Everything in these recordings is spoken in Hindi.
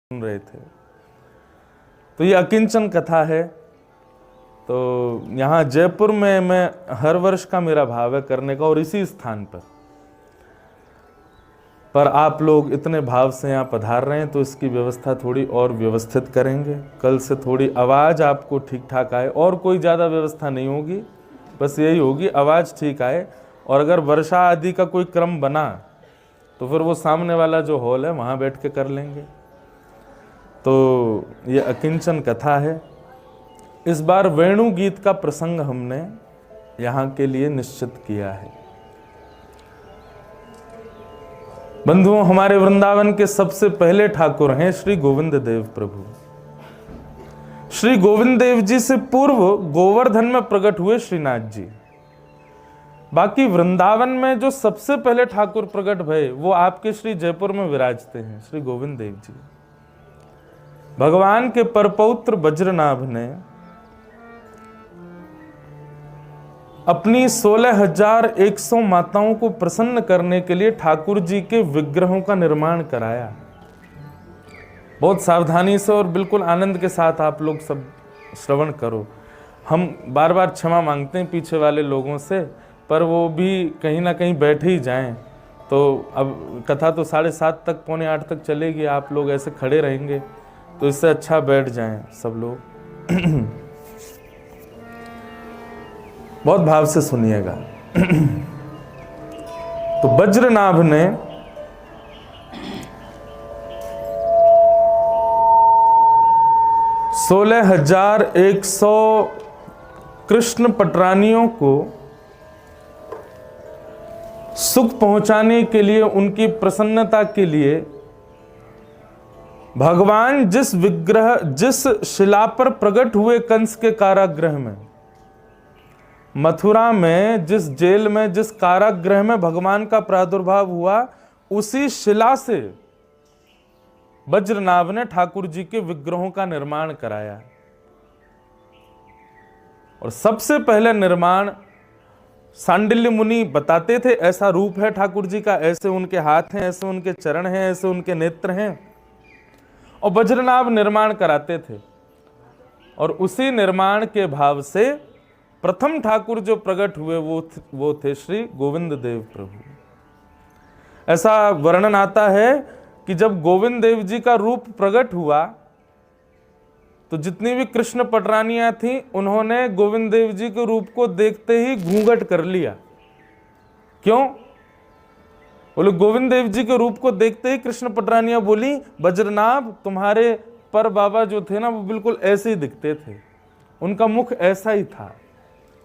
सुन रहे थे। तो ये अकिंचन कथा है। तो यहाँ जयपुर में मैं हर वर्ष का मेरा भाव है करने का, और इसी स्थान पर आप लोग इतने भाव से यहाँ पधार रहे हैं तो इसकी व्यवस्था थोड़ी और व्यवस्थित करेंगे। कल से थोड़ी आवाज़ आपको ठीक ठाक आए, और कोई ज़्यादा व्यवस्था नहीं होगी, बस यही होगी आवाज़ ठीक आए। और अगर वर्षा आदि का कोई क्रम बना तो फिर वो सामने वाला जो हॉल है वहाँ बैठ के कर लेंगे। तो ये अकिंचन कथा है। इस बार वेणु गीत का प्रसंग हमने यहाँ के लिए निश्चित किया है। बंधुओं, हमारे वृंदावन के सबसे पहले ठाकुर हैं श्री गोविंद देव प्रभु। श्री गोविंद देव जी से पूर्व गोवर्धन में प्रकट हुए श्रीनाथ जी। बाकी वृंदावन में जो सबसे पहले ठाकुर प्रकट भये वो आपके श्री जयपुर में विराजते हैं श्री गोविंद देव जी। भगवान के परपौत्र वज्रनाभ ने अपनी 16,100 माताओं को प्रसन्न करने के लिए ठाकुर जी के विग्रहों का निर्माण कराया। बहुत सावधानी से और बिल्कुल आनंद के साथ आप लोग सब श्रवण करो। हम बार बार क्षमा मांगते हैं पीछे वाले लोगों से, पर वो भी कहीं ना कहीं बैठे ही जाएं। तो अब कथा तो 7:30 तक, 7:45 तक चलेगी, आप लोग ऐसे खड़े रहेंगे तो इससे अच्छा बैठ जाएं सब लोग। बहुत भाव से सुनिएगा। तो वज्रनाभ ने सोलह 16,100 कृष्ण पटरानियों को सुख पहुंचाने के लिए, उनकी प्रसन्नता के लिए भगवान जिस शिला पर प्रकट हुए कंस के कारागृह में, मथुरा में जिस जेल में, जिस कारागृह में भगवान का प्रादुर्भाव हुआ, उसी शिला से वज्रनाभ ने ठाकुर जी के विग्रहों का निर्माण कराया। और सबसे पहले निर्माण सांडिल्य मुनि बताते थे, ऐसा रूप है ठाकुर जी का, ऐसे उनके हाथ हैं, ऐसे उनके चरण हैं, ऐसे उनके नेत्र हैं, और वज्रनाभ निर्माण कराते थे। और उसी निर्माण के भाव से प्रथम ठाकुर जो प्रकट हुए वो थे श्री गोविंद देव प्रभु। ऐसा वर्णन आता है कि जब गोविंद देव जी का रूप प्रकट हुआ तो जितनी भी कृष्ण पटरानियां थीं, उन्होंने गोविंद देव जी के रूप को देखते ही घूंघट कर लिया। क्यों? बोले गोविंद देव जी के रूप को देखते ही कृष्ण पटरानियां बोली, वज्रनाभ तुम्हारे पर बाबा जो थे ना वो बिल्कुल ऐसे ही दिखते थे, उनका मुख ऐसा ही था,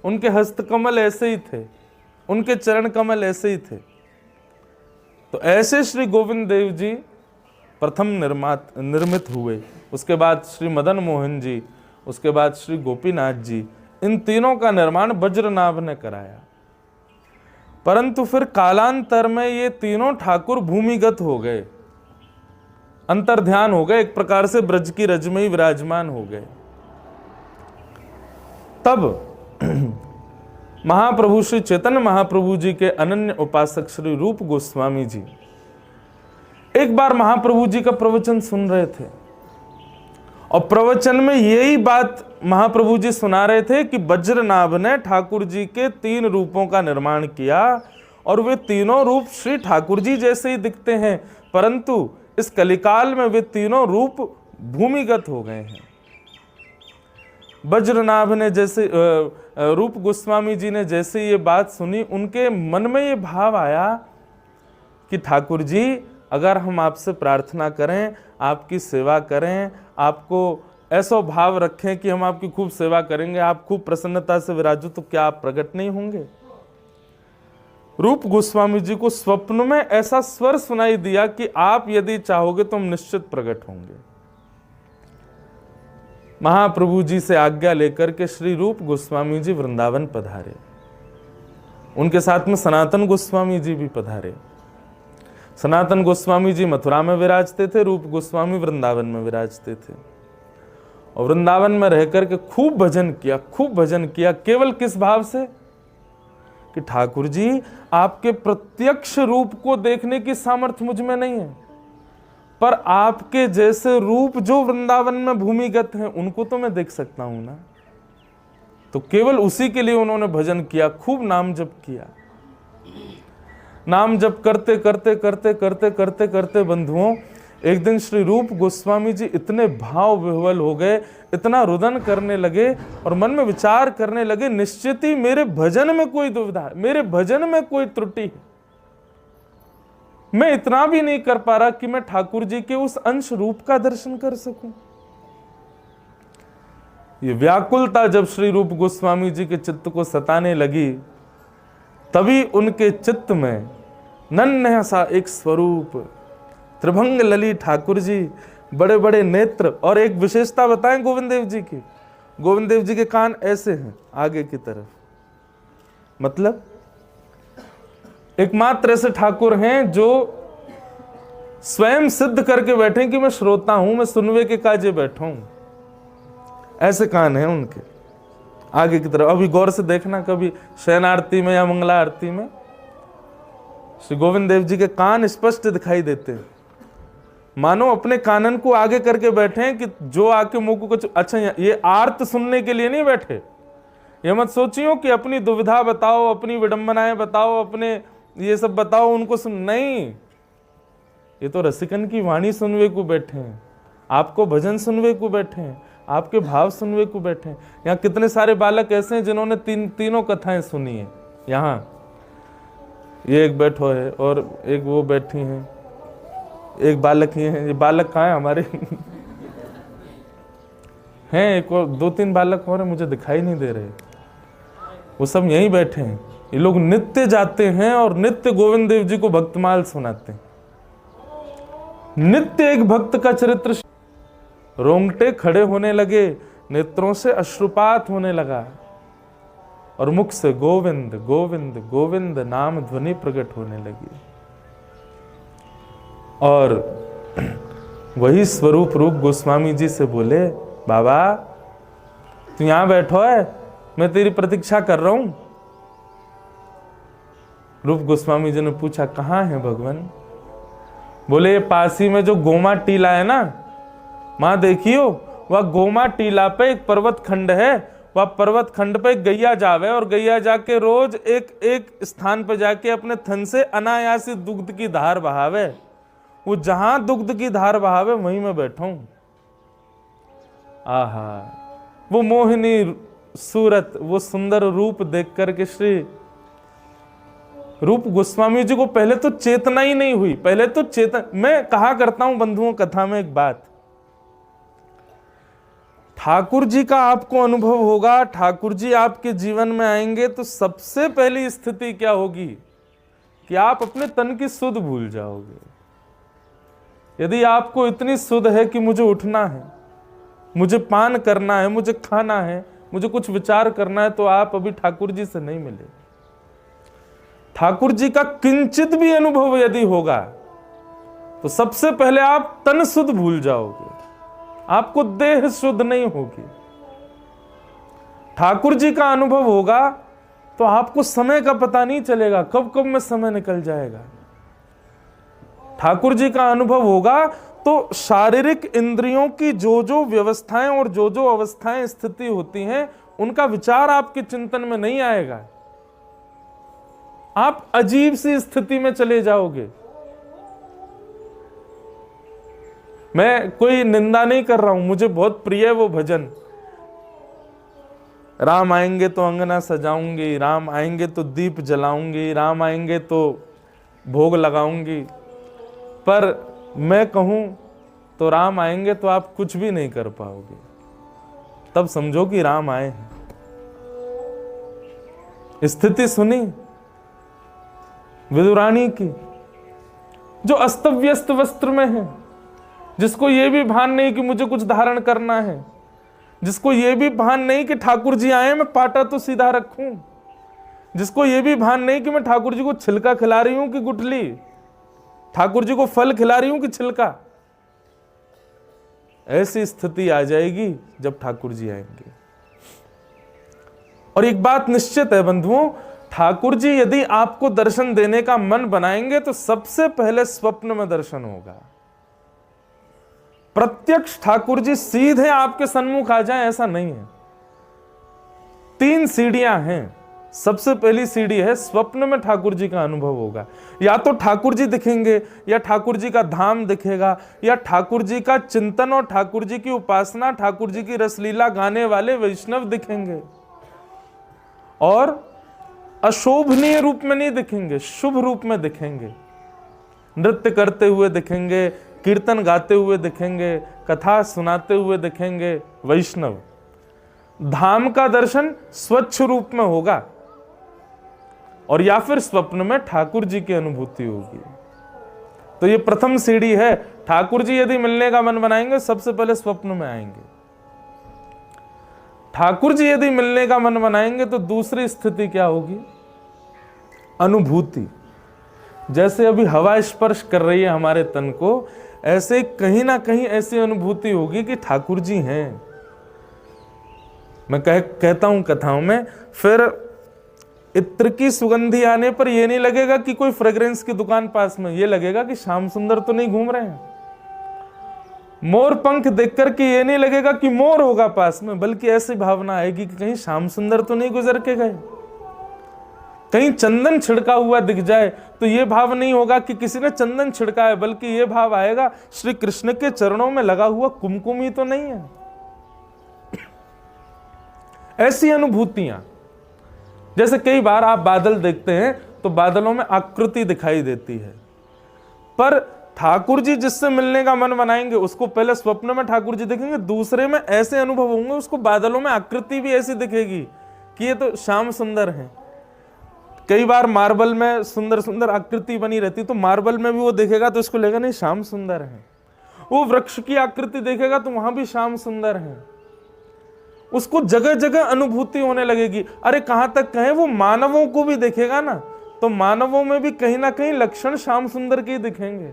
उनके हस्तकमल ऐसे ही थे, उनके चरण कमल ऐसे ही थे। तो ऐसे श्री गोविंद देव जी प्रथम निर्मित हुए। उसके बाद श्री मदन मोहन जी, उसके बाद श्री गोपीनाथ जी, इन तीनों का निर्माण वज्रनाभ ने कराया। परंतु फिर कालांतर में ये तीनों ठाकुर भूमिगत हो गए, अंतर्ध्यान हो गए, एक प्रकार से ब्रज की रज में ही विराजमान हो गए। तब महाप्रभु श्री चैतन्य महाप्रभु जी के अनन्य उपासक श्री रूप गोस्वामी जी एक बार महाप्रभु जी का प्रवचन सुन रहे थे, और प्रवचन में यही बात महाप्रभु जी सुना रहे थे कि वज्रनाभ ने ठाकुर जी के 3 रूपों का निर्माण किया, और वे तीनों रूप श्री ठाकुर जी जैसे ही दिखते हैं, परंतु इस कलिकाल में वे तीनों रूप भूमिगत हो गए हैं। वज्रनाभ ने जैसे रूप गोस्वामी जी ने जैसे ये बात सुनी, उनके मन में ये भाव आया कि ठाकुर जी अगर हम आपसे प्रार्थना करें, आपकी सेवा करें, आपको ऐसा भाव रखें कि हम आपकी खूब सेवा करेंगे, आप खूब प्रसन्नता से विराजो, तो क्या आप प्रकट नहीं होंगे? रूप गोस्वामी जी को स्वप्न में ऐसा स्वर सुनाई दिया कि आप यदि चाहोगे तो हम निश्चित प्रकट होंगे। महाप्रभु जी से आज्ञा लेकर के श्री रूप गोस्वामी जी वृंदावन पधारे। उनके साथ में सनातन गोस्वामी जी भी पधारे। सनातन गोस्वामी जी मथुरा में विराजते थे, रूप गोस्वामी वृंदावन में विराजते थे। और वृंदावन में रहकर के खूब भजन किया, खूब भजन किया। केवल किस भाव से? कि ठाकुर जी आपके प्रत्यक्ष रूप को देखने की सामर्थ्य मुझ में नहीं है, पर आपके जैसे रूप जो वृंदावन में भूमिगत हैं उनको तो मैं देख सकता हूं ना। तो केवल उसी के लिए उन्होंने भजन किया, खूब नाम जप किया। नाम जप करते करते करते करते करते करते बंधुओं, एक दिन श्री रूप गोस्वामी जी इतने भाव विह्वल हो गए, इतना रुदन करने लगे और मन में विचार करने लगे, निश्चित ही मेरे भजन में कोई दुविधा है, मेरे भजन में कोई त्रुटि है। मैं इतना भी नहीं कर पा रहा कि मैं ठाकुर जी के उस अंश रूप का दर्शन कर सकूं। ये व्याकुलता जब श्री रूप गोस्वामी जी के चित्त को सताने लगी, तभी उनके चित्त में नन्हा सा एक स्वरूप, त्रिभंग लली ठाकुर जी, बड़े बड़े नेत्र। और एक विशेषता बताएं गोविंद देव जी की, गोविंद देव जी के कान ऐसे हैं आगे की तरफ, मतलब एकमात्र ऐसे ठाकुर हैं जो स्वयं सिद्ध करके बैठे कि मैं श्रोता हूं, मैं सुनवे के काजे बैठा हूं। ऐसे कान हैं उनके आगे की तरफ। अभी गौर से देखना, कभी शयन आरती में या मंगला आरती में श्री गोविंद देव जी के कान स्पष्ट दिखाई देते हैं, मानो अपने कानन को आगे करके बैठे हैं कि जो आके मुंह को कुछ अच्छा। ये आर्त सुनने के लिए नहीं बैठे। ये मत सोचियो कि अपनी दुविधा बताओ, अपनी विडंबनाएं बताओ, अपने ये सब बताओ उनको सुन, नहीं। ये तो रसिकन की वाणी सुनवे को बैठे हैं, आपको भजन सुनवे को बैठे हैं, आपके भाव सुनवे को बैठे हैं। यहाँ कितने सारे बालक ऐसे हैं जिन्होंने तीनों कथाएं सुनी है। यहाँ ये एक बैठो है और एक वो बैठी हैं, एक बालक ही है। ये बालक कहाँ है हमारे हैं एक और 2-3 बालक और मुझे दिखाई नहीं दे रहे, वो सब यहीं बैठे हैं। ये लोग नित्य जाते हैं और नित्य गोविंद देव जी को भक्तमाल सुनाते हैं। नित्य एक भक्त का चरित्र, रोंगटे खड़े होने लगे, नेत्रों से अश्रुपात होने लगा और मुख से गोविंद गोविंद गोविंद नाम ध्वनि प्रकट होने लगी। और वही स्वरूप रूप गोस्वामी जी से बोले, बाबा तू यहां बैठो है, मैं तेरी प्रतीक्षा कर रहा हूं। रूप गोस्वामी जी ने पूछा, कहां है भगवान? बोले पासी में जो गोमा टीला है ना, मां देखियो वह गोमा टीला पे एक पर्वत खंड है, वह पर्वत खंड पे गैया जावे और गैया जाके रोज एक स्थान पे जाके अपने थन से अनायासी दुग्ध की धार बहावे। वो जहां दुग्ध की धार बहावे वहीं मैं बैठा हूं। आहा, वो मोहिनी सूरत, वो सुंदर रूप देख करके श्री रूप गोस्वामी जी को पहले तो चेतना ही नहीं हुई। पहले तो मैं कहा करता हूं बंधुओं कथा में एक बात, ठाकुर जी का आपको अनुभव होगा, ठाकुर जी आपके जीवन में आएंगे तो सबसे पहली स्थिति क्या होगी कि आप अपने तन की सुध भूल जाओगे। यदि आपको इतनी सुध है कि मुझे उठना है, मुझे पान करना है, मुझे खाना है, मुझे कुछ विचार करना है, तो आप अभी ठाकुर जी से नहीं मिले। ठाकुर जी का किंचित भी अनुभव यदि होगा तो सबसे पहले आप तन शुद्ध भूल जाओगे, आपको देह शुद्ध नहीं होगी। ठाकुर जी का अनुभव होगा तो आपको समय का पता नहीं चलेगा, कब कब में समय निकल जाएगा। ठाकुर जी का अनुभव होगा तो शारीरिक इंद्रियों की जो जो व्यवस्थाएं और जो जो अवस्थाएं स्थिति होती हैं उनका विचार आपके चिंतन में नहीं आएगा। आप अजीब सी स्थिति में चले जाओगे। मैं कोई निंदा नहीं कर रहा हूं, मुझे बहुत प्रिय है वो भजन, राम आएंगे तो अंगना सजाऊंगी, राम आएंगे तो दीप जलाऊंगी, राम आएंगे तो भोग लगाऊंगी। पर मैं कहूं तो राम आएंगे तो आप कुछ भी नहीं कर पाओगे, तब समझो कि राम आए हैं। स्थिति सुनी विदुरानी की, जो अस्त व्यस्त वस्त्र में है, जिसको ये भी भान नहीं कि मुझे कुछ धारण करना है, जिसको ये भी भान नहीं कि ठाकुर जी आए मैं पाटा तो सीधा रखूं, जिसको ये भी भान नहीं कि मैं ठाकुर जी को छिलका खिला रही हूं कि गुठली, ठाकुर जी को फल खिला रही हूं कि छिलका। ऐसी स्थिति आ जाएगी जब ठाकुर जी आएंगे। और एक बात निश्चित है बंधुओं, ठाकुर जी यदि आपको दर्शन देने का मन बनाएंगे तो सबसे पहले स्वप्न में दर्शन होगा। प्रत्यक्ष ठाकुर जी सीधे आपके सन्मुख आ जाएं ऐसा नहीं है। 3 सीढ़ियां हैं। सबसे पहली सीढ़ी है स्वप्न में ठाकुर जी का अनुभव होगा। या तो ठाकुर जी दिखेंगे, या ठाकुर जी का धाम दिखेगा, या ठाकुर जी का चिंतन और ठाकुर जी की उपासना, ठाकुर जी की रसलीला गाने वाले वैष्णव दिखेंगे। और अशोभनीय रूप में नहीं दिखेंगे, शुभ रूप में दिखेंगे। नृत्य करते हुए दिखेंगे, कीर्तन गाते हुए दिखेंगे, कथा सुनाते हुए दिखेंगे वैष्णव। धाम का दर्शन स्वच्छ रूप में होगा, और या फिर स्वप्न में ठाकुर जी की अनुभूति होगी। तो ये प्रथम सीढ़ी है। ठाकुर जी यदि मिलने का मन बनाएंगे, सबसे पहले स्वप्न में आएंगे। ठाकुर जी यदि मिलने का मन बनाएंगे तो दूसरी स्थिति क्या होगी? अनुभूति। जैसे अभी हवा स्पर्श कर रही है हमारे तन को, ऐसे कहीं ना कहीं ऐसी अनुभूति होगी कि ठाकुर जी हैं। मैं कहता हूं कथाओं में, फिर इत्र की सुगंधी आने पर यह नहीं लगेगा कि कोई फ्रेग्रेंस की दुकान पास में, यह लगेगा कि श्याम सुंदर तो नहीं घूम रहे हैं। मोर पंख देखकर के ये नहीं लगेगा कि मोर होगा पास में, बल्कि ऐसी भावना आएगी कि कहीं श्याम सुंदर तो नहीं गुजर के गए। कहीं चंदन छिड़का हुआ दिख जाए तो यह भाव नहीं होगा कि किसी ने चंदन छिड़का है, बल्कि यह भाव आएगा श्री कृष्ण के चरणों में लगा हुआ कुमकुम ही तो नहीं है। ऐसी अनुभूतियां, जैसे कई बार आप बादल देखते हैं तो बादलों में आकृति दिखाई देती है, पर ठाकुर जी जिससे मिलने का मन बनाएंगे उसको पहले स्वप्न में ठाकुर जी दिखेंगे, दूसरे में ऐसे अनुभव होंगे उसको बादलों में आकृति भी ऐसी दिखेगी कि ये तो श्याम सुंदर है। कई बार मार्बल में सुंदर सुंदर आकृति बनी रहती, तो मार्बल में भी वो देखेगा तो इसको लगेगा नहीं श्याम सुंदर है। वो वृक्ष की आकृति देखेगा तो वहां भी श्याम सुंदर है। उसको जगह जगह अनुभूति होने लगेगी। अरे कहां तक कहें, वो मानवों को भी देखेगा ना, तो मानवों में भी कहीं ना कहीं लक्षण श्याम सुंदर के दिखेंगे।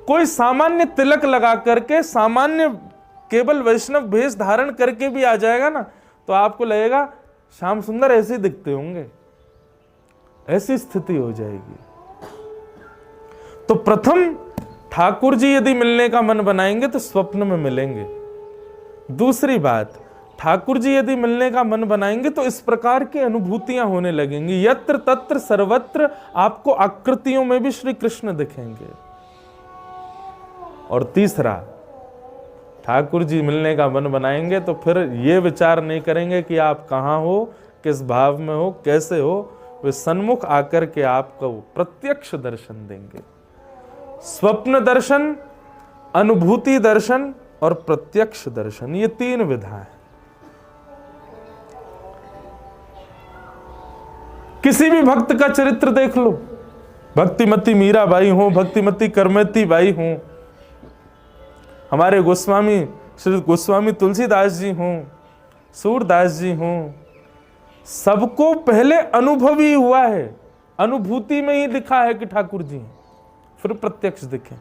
कोई सामान्य तिलक लगा करके, सामान्य केवल वैष्णव भेष धारण करके भी आ जाएगा ना, तो आपको लगेगा श्याम सुंदर ऐसे दिखते होंगे। ऐसी स्थिति हो जाएगी। तो प्रथम ठाकुर जी यदि मिलने का मन बनाएंगे तो स्वप्न में मिलेंगे। दूसरी बात, ठाकुर जी यदि मिलने का मन बनाएंगे तो इस प्रकार की अनुभूतियां होने लगेंगी, यत्र तत्र सर्वत्र आपको आकृतियों में भी श्री कृष्ण दिखेंगे। और तीसरा, ठाकुर जी मिलने का मन बनाएंगे तो फिर ये विचार नहीं करेंगे कि आप कहां हो, किस भाव में हो, कैसे हो। वे सन्मुख आकर के आपको प्रत्यक्ष दर्शन देंगे। स्वप्न दर्शन, अनुभूति दर्शन और प्रत्यक्ष दर्शन, ये 3 विधा है। किसी भी भक्त का चरित्र देख लो, भक्तिमती मीराबाई हो, भक्तिमती करमती बाई हो, हमारे गोस्वामी श्री गोस्वामी तुलसीदास जी हों, सूरदास जी हों, सबको पहले अनुभव ही हुआ है, अनुभूति में ही दिखा है कि ठाकुर जी हैं, फिर प्रत्यक्ष दिखे।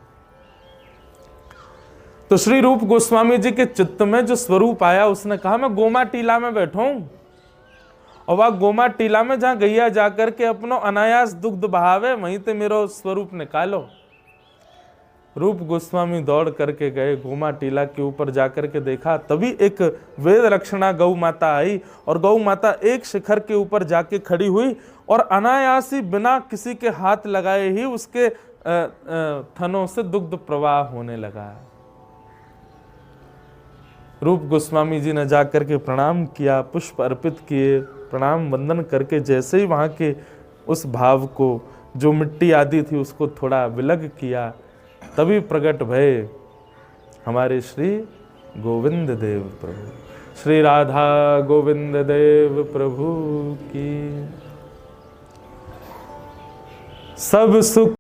तो श्री रूप गोस्वामी जी के चित्त में जो स्वरूप आया, उसने कहा मैं गोमा टीला में बैठा हूं, और वह गोमा टीला में जहां गैया जाकर के अपनो अनायास दुग्ध बहावे, वहीं ते मेरो स्वरूप निकालो। रूप गोस्वामी दौड़ करके गए, गोमा टीला के ऊपर जाकर के देखा, तभी एक वेद लक्षणा गौ माता आई, और गौ माता एक शिखर के ऊपर जाके खड़ी हुई, और अनायास ही बिना किसी के हाथ लगाए ही उसके थनों से दुग्ध प्रवाह होने लगा। रूप गोस्वामी जी ने जाकर के प्रणाम किया, पुष्प अर्पित किए, प्रणाम वंदन करके जैसे ही वहां के उस भाव को, जो मिट्टी आदि थी, उसको थोड़ा विलग किया, तभी प्रकट भय हमारे श्री गोविंद देव प्रभु। श्री राधा गोविंद देव प्रभु की। सब सुख